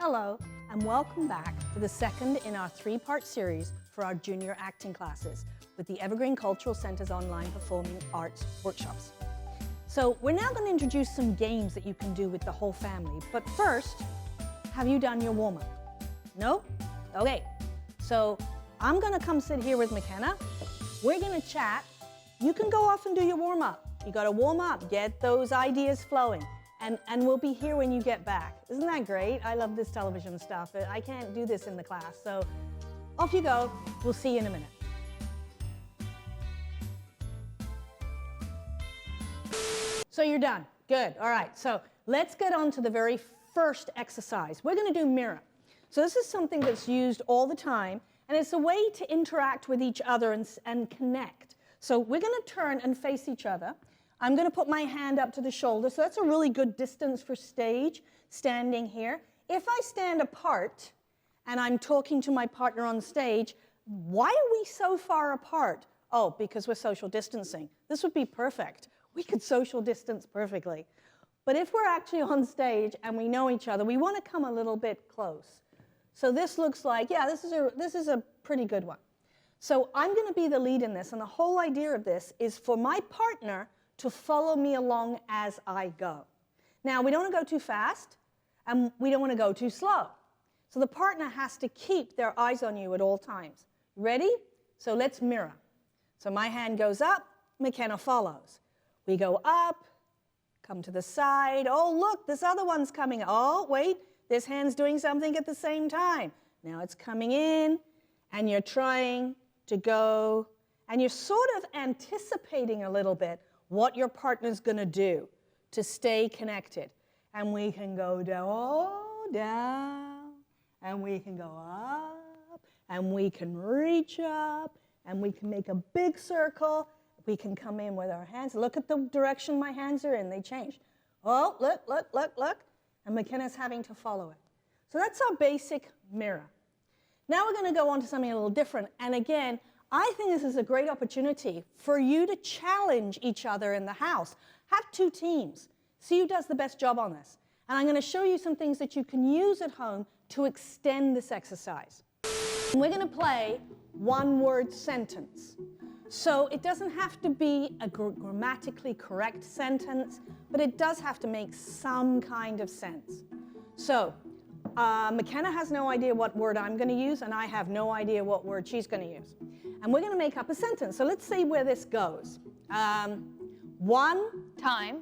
Hello, and welcome back to the second in our three-part series for our junior acting classes with the Evergreen Cultural Center's online performing arts workshops. So we're now going to introduce some games that you can do with the whole family. But first, have you done your warm-up? No? Okay. So I'm going to come sit here with McKenna. We're going to chat. You can go off and do your warm-up. You got to warm up, get those ideas flowing. And we'll be here when you get back. Isn't that great? I love this television stuff. I can't do this in the class. So off you go. We'll see you in a minute. So you're done. Good. All right. So let's get on to the very first exercise. We're going to do mirror. So this is something that's used all the time, and it's a way to interact with each other and connect. So we're going to turn and face each other. I'm going to put my hand up to the shoulder, so that's a really good distance for stage, standing here. If I stand apart and I'm talking to my partner on stage, why are we so far apart? Oh, because we're social distancing. This would be perfect. We could social distance perfectly. But if we're actually on stage and we know each other, we want to come a little bit close. So this looks like, yeah, this is a pretty good one. So I'm going to be the lead in this, and the whole idea of this is for my partner to follow me along as I go. Now, we don't want to go too fast, and we don't want to go too slow. So the partner has to keep their eyes on you at all times. Ready? So let's mirror. So my hand goes up, McKenna follows. We go up, come to the side. Oh, look, this other one's coming. Oh, wait, this hand's doing something at the same time. Now it's coming in, and you're trying to go, and you're sort of anticipating a little bit what your partner's going to do to stay connected. And we can go down, and we can go up, and we can reach up, and we can make a big circle. We can come in with our hands. Look at the direction my hands are in. They changed. Oh, look, look, look, look. And McKenna's having to follow it. So that's our basic mirror. Now we're going to go on to something a little different. And again, I think this is a great opportunity for you to challenge each other in the house. Have two teams. See who does the best job on this. And I'm going to show you some things that you can use at home to extend this exercise. And we're going to play one-word sentence. So it doesn't have to be a grammatically correct sentence, but it does have to make some kind of sense. So McKenna has no idea what word I'm going to use, and I have no idea what word she's going to use. And we're going to make up a sentence. So let's see where this goes. One time,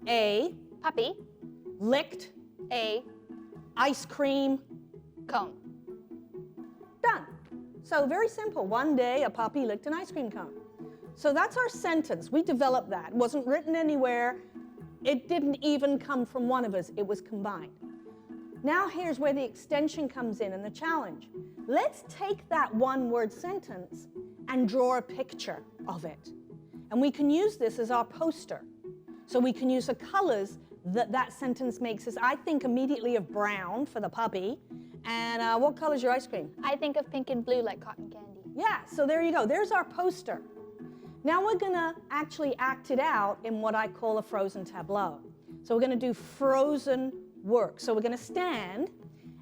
a puppy, licked a ice cream cone. Done. So very simple. One day a puppy licked an ice cream cone. So that's our sentence. We developed that. It wasn't written anywhere. It didn't even come from one of us. It was combined. Now here's where the extension comes in and the challenge. Let's take that one-word sentence and draw a picture of it. And we can use this as our poster. So we can use the colors that that sentence makes us. I think immediately of brown for the puppy. And what color's your ice cream? I think of pink and blue like cotton candy. Yeah, so there you go. There's our poster. Now we're going to actually act it out in what I call a frozen tableau. So we're going to do frozen work. So we're going to stand,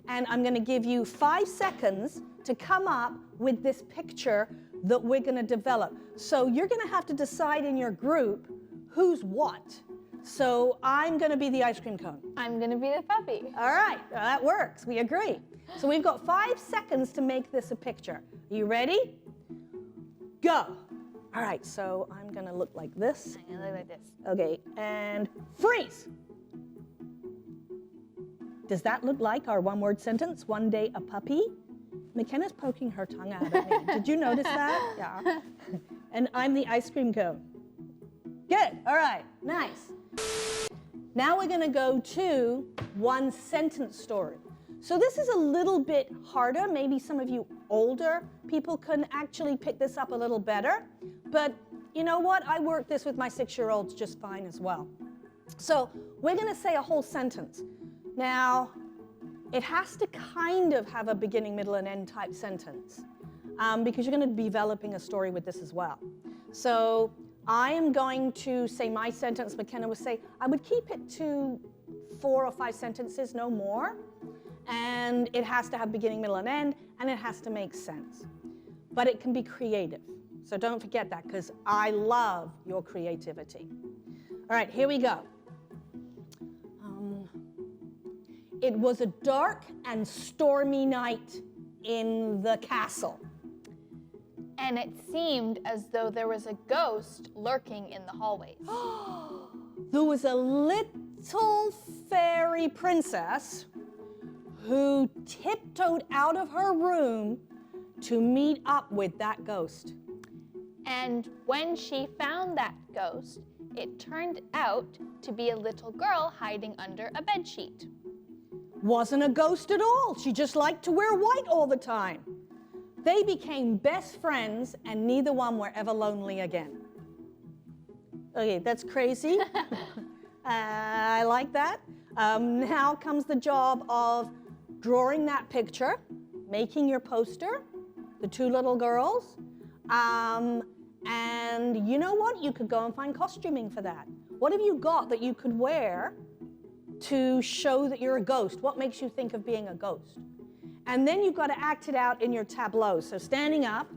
and I'm going to give you 5 seconds to come up with this picture that we're going to develop. So you're going to have to decide in your group who's what. So I'm going to be the ice cream cone. I'm going to be the puppy. All right, well, that works. We agree. So we've got 5 seconds to make this a picture. Are you ready? Go. All right, so I'm going to look like this. I'm going to look like this. Okay, and freeze. Does that look like our one-word sentence, one day a puppy? McKenna's poking her tongue out at me. Did you notice that? Yeah. And I'm the ice cream cone. Good, all right, nice. Now we're gonna go to one sentence story. So this is a little bit harder. Maybe some of you older people can actually pick this up a little better. But you know what? I work this with my 6-year-olds just fine as well. So we're gonna say a whole sentence. Now, it has to kind of have a beginning, middle, and end type sentence because you're going to be developing a story with this as well. So I am going to say my sentence. McKenna would say, I would keep it to 4 or 5 sentences, no more. and it has to have beginning, middle, and end, and it has to make sense. But it can be creative. So don't forget that, because I love your creativity. All right, here we go. It was a dark and stormy night in the castle. And it seemed as though there was a ghost lurking in the hallways. There was a little fairy princess who tiptoed out of her room to meet up with that ghost. And when she found that ghost, it turned out to be a little girl hiding under a bedsheet. Wasn't a ghost at all. She just liked to wear white all the time. They became best friends, and neither one were ever lonely again. Okay, that's crazy. I like that. Now comes the job of drawing that picture, making your poster, the two little girls. And you know what? You could go and find costuming for that. What have you got that you could wear to show that you're a ghost? What makes you think of being a ghost? And then you've got to act it out in your tableau. So standing up.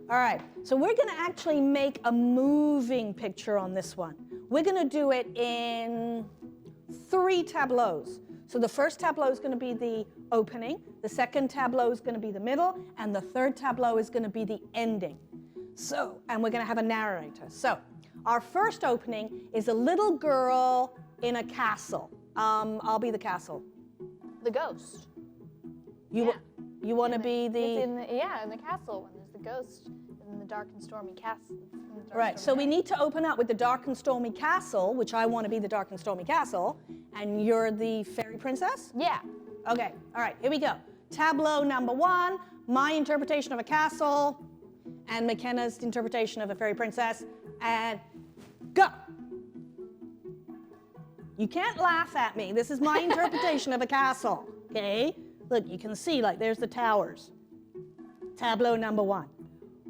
All right, so we're going to actually make a moving picture on this one. We're going to do it in 3 tableaus. So the first tableau is going to be the opening, the second tableau is going to be the middle, and the third tableau is going to be the ending. So, and we're going to have a narrator. So our first opening is a little girl in a castle. I'll be the castle. The ghost. You want to be the... in the castle when there's the ghost in the dark and stormy castle. Right, so we need to open up with the dark and stormy castle, which I want to be the dark and stormy castle, and you're the fairy princess? Yeah. Okay, all right, here we go. Tableau number 1, my interpretation of a castle, and McKenna's interpretation of a fairy princess, and go. You can't laugh at me. This is my interpretation of a castle, okay? Look, you can see, like, there's the towers. Tableau number 1.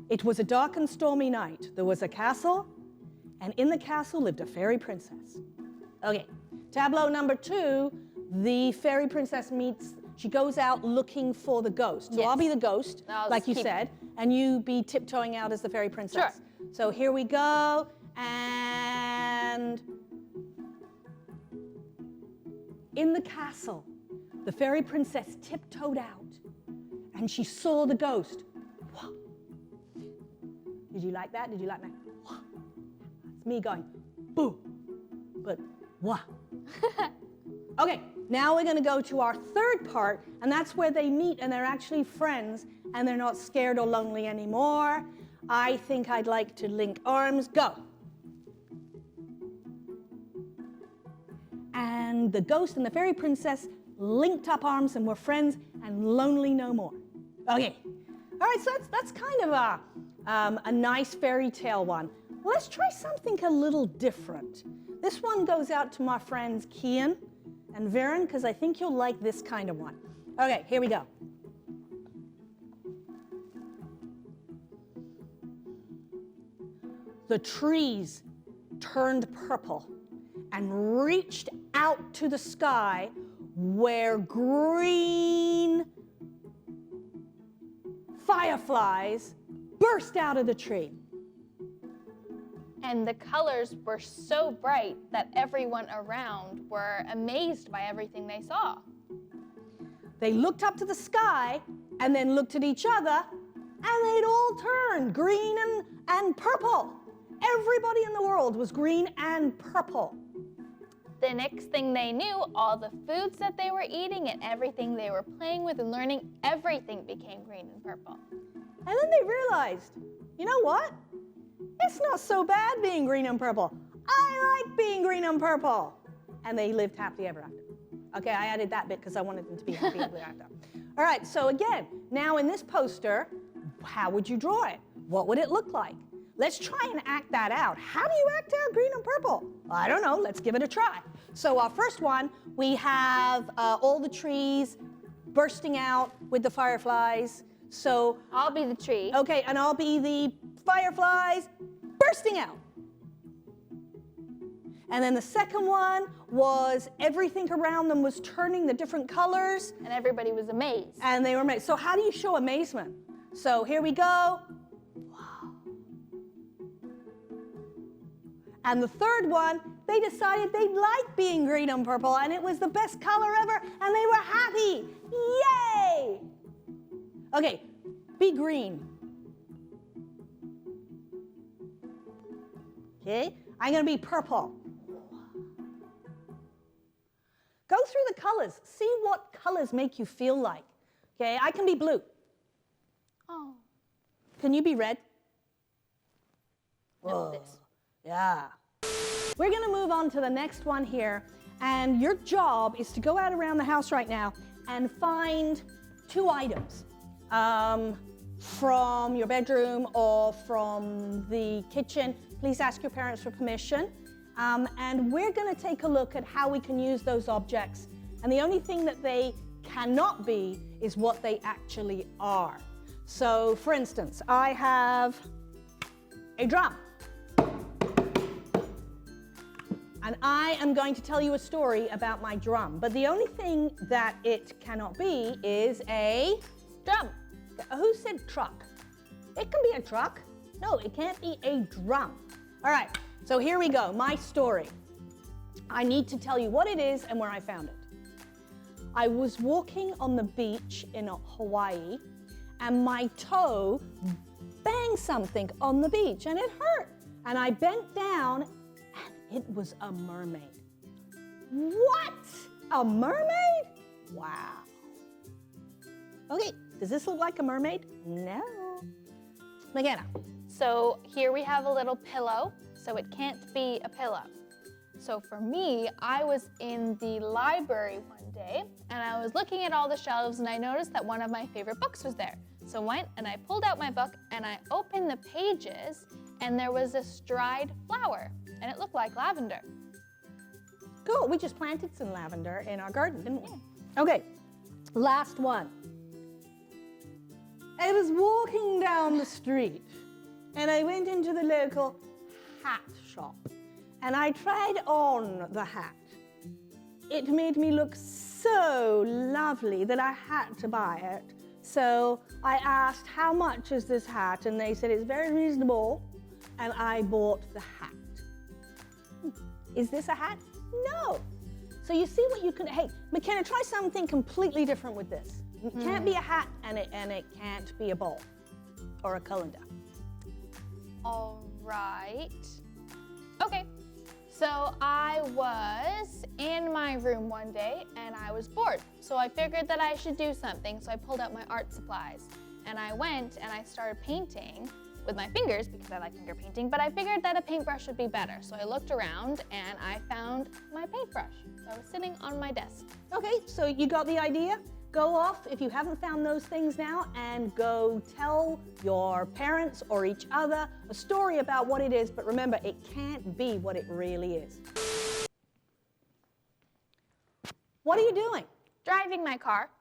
It was a dark and stormy night. There was a castle, and in the castle lived a fairy princess. Okay, tableau number 2, the fairy princess she goes out looking for the ghost. So Yes. I'll be the ghost, I'll like you keep- said, and you be tiptoeing out as the fairy princess. Sure. So here we go, and in the castle, the fairy princess tiptoed out, and she saw the ghost. Did you like that? Did you like that? It's me going, boo, but wah. Okay, now we're going to go to our third part, and that's where they meet, and they're actually friends, and they're not scared or lonely anymore. I think I'd like to link arms. Go. And the ghost and the fairy princess linked up arms and were friends and lonely no more. Okay. All right, so that's kind of a nice fairy tale one. Let's try something a little different. This one goes out to my friends Kian and Varen, because I think you'll like this kind of one. Okay, here we go. The trees turned purple and reached out to the sky where green fireflies burst out of the tree. And the colors were so bright that everyone around were amazed by everything they saw. They looked up to the sky and then looked at each other, and they'd all turned green and purple. Everybody in the world was green and purple. The next thing they knew, all the foods that they were eating and everything they were playing with and learning, everything became green and purple. And then they realized, you know what? It's not so bad being green and purple. I like being green and purple. And they lived happily ever after. Okay, I added that bit because I wanted them to be happy ever after. All right, so again, now in this poster, how would you draw it? What would it look like? Let's try and act that out. How do you act out green and purple? I don't know, let's give it a try. So our first one, we have all the trees bursting out with the fireflies. So I'll be the tree. okay, and I'll be the fireflies bursting out. And then the second one was everything around them was turning the different colors. And everybody was amazed. And they were amazed. So how do you show amazement? So here we go. Wow. And the third one, they decided they liked being green and purple, and it was the best color ever, and they were happy. Yay! Okay, be green. Okay, I'm gonna be purple. Go through the colors. See what colors make you feel like. Okay, I can be blue. Oh. Can you be red? No, Whoa. this. Yeah. We're gonna move on to the next one here, and your job is to go out around the house right now and find 2 items from your bedroom or from the kitchen. Please ask your parents for permission. And we're gonna take a look at how we can use those objects. And the only thing that they cannot be is what they actually are. So for instance, I have a drum. And I am going to tell you a story about my drum. But the only thing that it cannot be is a drum. Who said truck? It can be a truck. No, it can't be a drum. All right, so here we go, my story. I need to tell you what it is and where I found it. I was walking on the beach in Hawaii, and my toe banged something on the beach, and it hurt. And I bent down, and it was a mermaid. What? A mermaid? Wow. Okay, does this look like a mermaid? No. McKenna. So here we have a little pillow, so it can't be a pillow. So for me, I was in the library one day, and I was looking at all the shelves, and I noticed that one of my favorite books was there. So I went and I pulled out my book, and I opened the pages, and there was this dried flower, and it looked like lavender. Cool, we just planted some lavender in our garden, didn't we? Okay, last one. I was walking down the street, and I went into the local hat shop, and I tried on the hat. It made me look so lovely that I had to buy it. So I asked, how much is this hat? And they said, it's very reasonable, and I bought the hat. Is this a hat? No. So you see what you can, hey, McKenna, try something completely different with this. It can't be a hat, and it can't be a bowl or a colander. All right. Okay. So I was in my room one day and I was bored. So I figured that I should do something. So I pulled out my art supplies and I went and I started painting with my fingers because I like finger painting, but I figured that a paintbrush would be better. So I looked around and I found my paintbrush. So I was sitting on my desk. Okay, so you got the idea? Go off, if you haven't found those things now, and go tell your parents or each other a story about what it is, but remember, it can't be what it really is. What are you doing? Driving my car.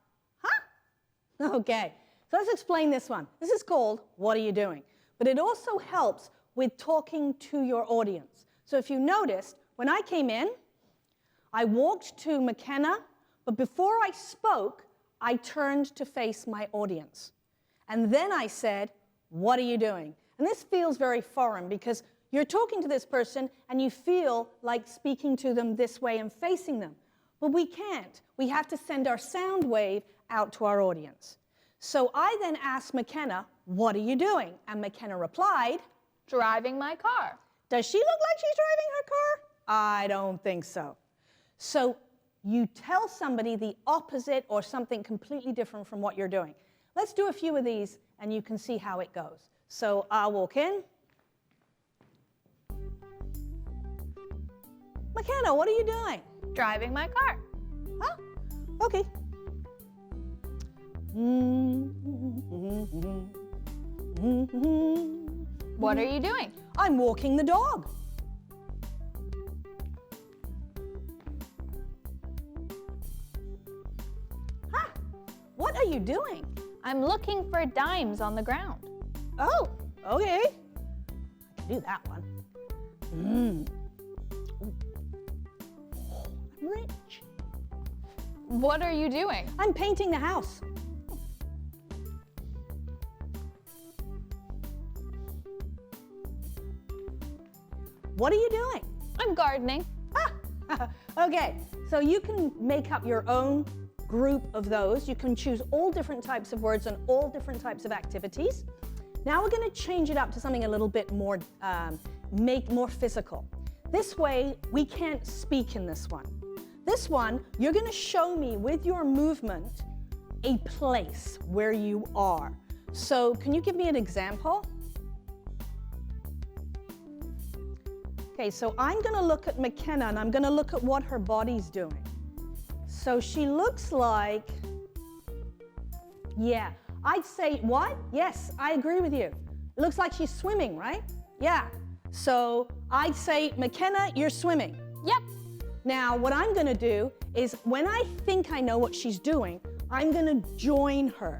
Huh? Okay, so let's explain this one. This is called What Are You Doing? But it also helps with talking to your audience. So if you noticed, when I came in, I walked to McKenna, but before I spoke, I turned to face my audience. And then I said, what are you doing? And this feels very foreign because you're talking to this person and you feel like speaking to them this way and facing them. But we can't. We have to send our sound wave out to our audience. So I then asked McKenna, what are you doing? And McKenna replied, Driving my car. does she look like she's driving her car? I don't think so. So you tell somebody the opposite or something completely different from what you're doing. Let's do a few of these and you can see how it goes. So I'll walk in. McKenna, what are you doing? Driving my car. Huh? Okay. What are you doing? I'm walking the dog. Huh? What are you doing? I'm looking for dimes on the ground. Oh, okay. I can do that one. rich. What are you doing? I'm painting the house. What are you doing? I'm gardening. Okay, so you can make up your own group of those. You can choose all different types of words and all different types of activities. Now we're going to change it up to something a little bit more, make more physical. This way, we can't speak in this one. This one, you're going to show me with your movement a place where you are. So can you give me an example? Okay, so I'm going to look at McKenna and I'm going to look at what her body's doing. So she looks like, yeah, I'd say, what? Yes, I agree with you. It looks like she's swimming, right? Yeah. So I'd say, McKenna, you're swimming. Yep. Now, what I'm going to do is when I think I know what she's doing, I'm going to join her.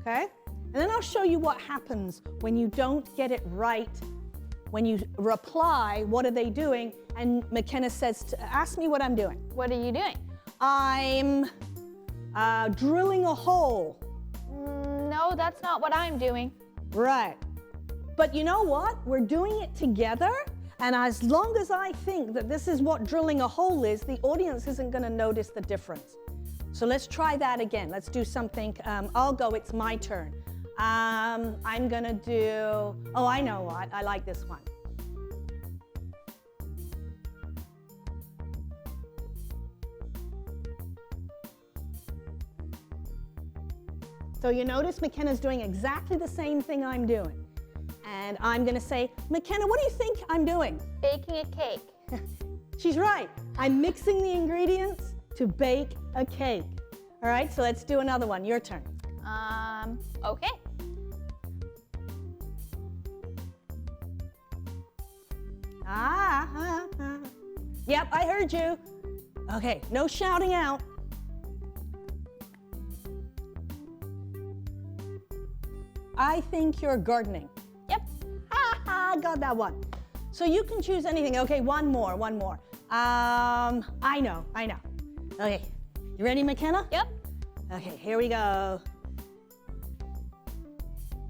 Okay? And then I'll show you what happens when you don't get it right. When you reply, what are they doing? And McKenna says, ask me what I'm doing. What are you doing? I'm drilling a hole. No, that's not what I'm doing. Right. But you know what? We're doing it together. And as long as I think that this is what drilling a hole is, the audience isn't going to notice the difference. So let's try that again. Let's do something. I'll go. It's my turn. I'm going to do, oh, I know what. I like this one. So you notice McKenna's doing exactly the same thing I'm doing. And I'm going to say, McKenna, what do you think I'm doing? Baking a cake. She's right. I'm mixing the ingredients to bake a cake. All right, so let's do another one. Your turn. Okay. Yep, I heard you. Okay, no shouting out. I think you're gardening. Yep. Got that one. So you can choose anything. Okay, one more. I know. Okay, you ready, McKenna? Yep. Okay, here we go.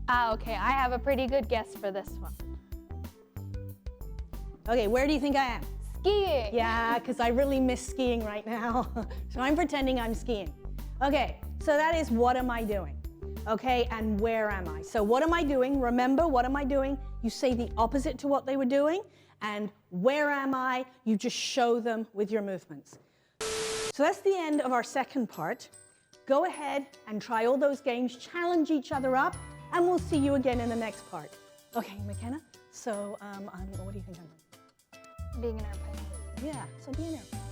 Okay, I have a pretty good guess for this one. Okay, where do you think I am? Skiing. Yeah, because I really miss skiing right now. So I'm pretending I'm skiing. Okay, so that is what am I doing? Okay, and where am I? So what am I doing? Remember, what am I doing? You say the opposite to what they were doing. And where am I? You just show them with your movements. So that's the end of our second part. Go ahead and try all those games, challenge each other up, and we'll see you again in the next part. Okay, McKenna, so what do you think I'm doing? Being an airplane. Yeah, so be an airplane.